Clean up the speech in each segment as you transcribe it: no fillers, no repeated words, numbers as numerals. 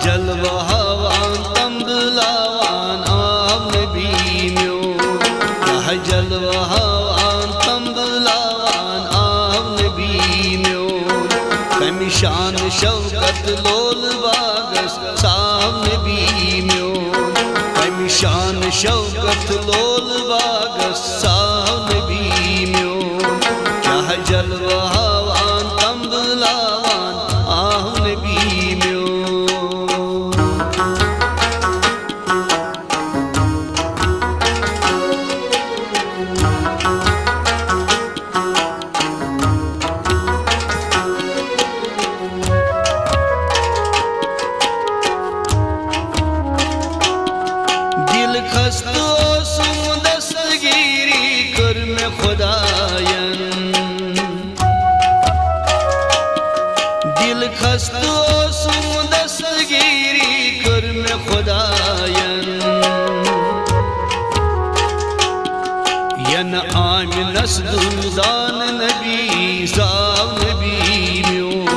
जलवान तमदलावान आव नबी म्योन, क्या जलवान तमदलावान आव नबी म्योन। कमि शान शौकत लोल बागस साव नबी म्योन, कमि शान शौकत लोल बागस साव नबी म्योन। क्या जलवान तमदलावान आव नबी म्योन। दिल खस्तो सुम दस्तगीरी कर में खुदायन, दिल खस्तो सुम दस्तगीरी कर में खुदायन। यन आमिनस दुर्दान नबी साव नबी म्योन,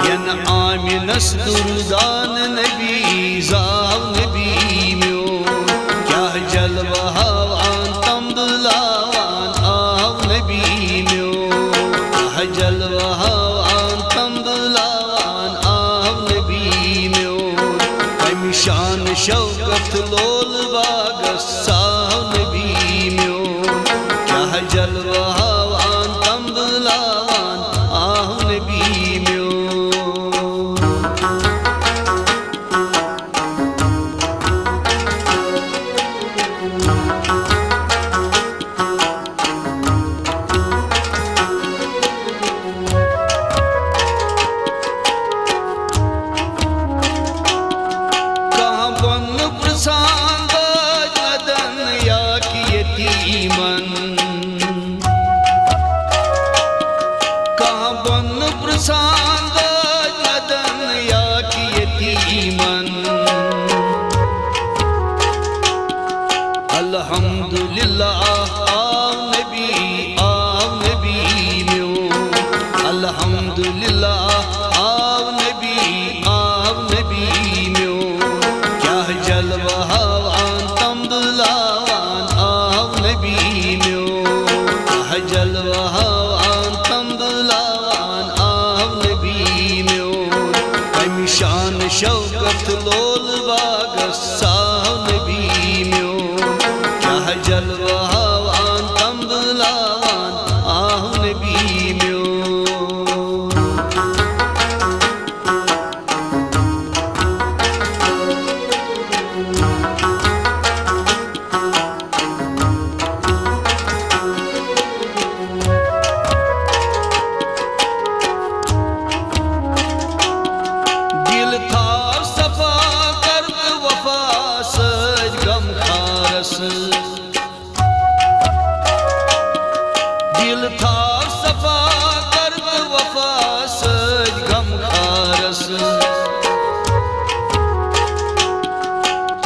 यन आमिनस दुर्दान नबी साव नबी म्योन। क्या जलवान तमदलावान आव नबी म्योन, क्या जलवान तमदलावान आव नबी म्योन। कमि शान शौकत लोल बागस साव नबी म्योन, क्या जलवान तमदलावान आव नबी म्योन। प्रसाद गदन या कि यतीमन, कहाँ बन प्रसाद गदन या कि यतीमन। अल्हम्दुलिल्लाह आव नबी म्योन, अल्हम्दुलिल्लाह आव नबी म्योन। क्या जलवान तमदलावान आव नबी म्योन, क्या जलवान तमदलावान आव नबी म्योन। कमि शान शौकत लोल बागस साव नबी म्योन, क्या जलवान तमदलावान आव नबी म्योन। दिल था सफा कर्द वफा सज गम खारस, दिल था सफा कर्द वफा सज गम खारस।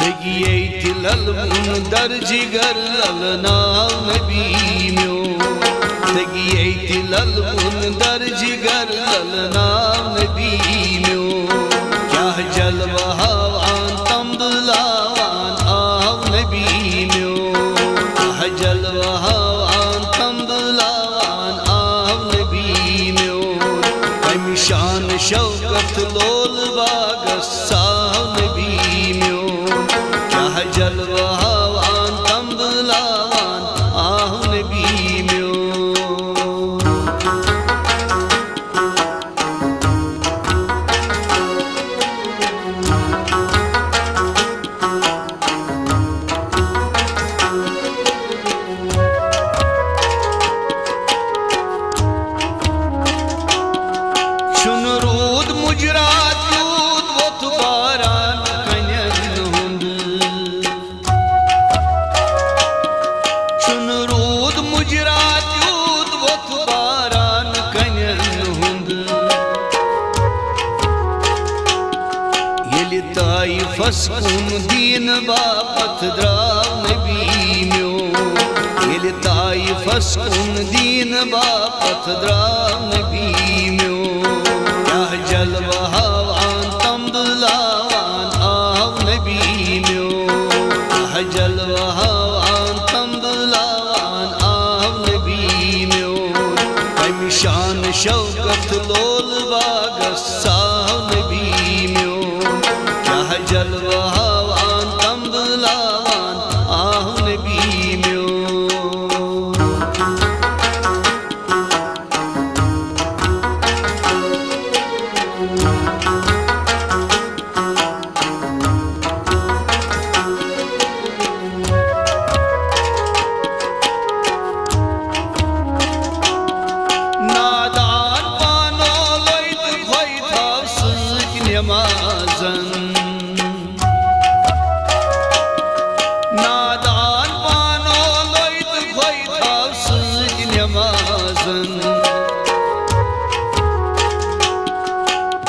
तगिये दिलल मुन दर जिगर ललनाव नबी म्योन, तगिये दिलल मुन दर जिगर ललनाव नबी म्योन। क्या जलवान तमदलावान आव नबी म्योन, क्या जलवान तमदलावान आव नबी म्योन। कमि शान शौकत लोल बागस साव नबी म्योन, क्या जलवान तमदलावान आव नबी म्योन। शुन रूद मुजरात यूद वोत बारान कन्यन हुंद, शुन रूद मुजरात यूद वोत बारान कन्यन हुंद। येलि ताइफस कुन दीन बापत द्राव नबी म्योन, येलि ताइफस कुन दीन बापत द्राव नबी म्योन। क्या जलवान तमदलावान शौकत लोल बागस साव नबी म्योन क्या जलवान तम बुलावान आह नबी म्योन। नादान पानो लोइत खोई थाव सज नमाजन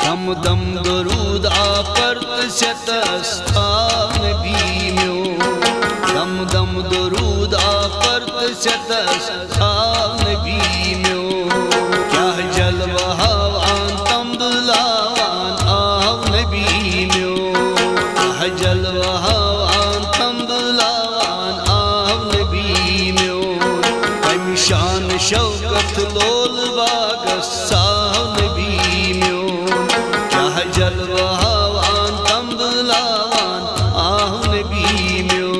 दम दम दरूद आपर्त शतस्ता नबी म्योन दम दम दरूद आपर्त शतस्ता नबी म्योन क्या जलवान तम बुलावान आव नबी म्योन क्या जलवान तम बुलावान आव नबी म्योन कमिशान शौकत लोल बागस साव नबी म्योन क्या जलवान तम बुलावान आव नबी म्योन।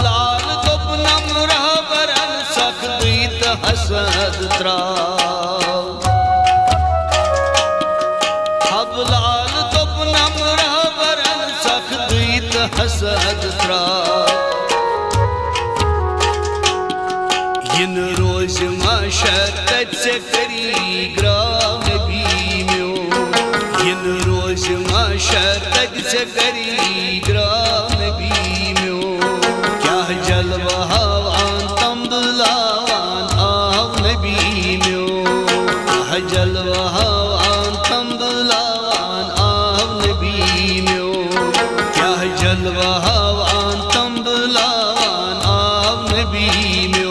लाल दुबनम रहबरन सखदीत हसद त्राव हब लाल दुबनम रहबरन सखदीत हसद त्राव इन रोज माशर तज से करी ग्राम नबी म्योन इन रोज माशर तज से करी ग्राम नबी म्योन जलवान तम बुलावान आव नबी म्योन क्या जलवान तम बुलावान आव नबी म्योन क्या जलवान तम बुलावान आव नबी म्योन।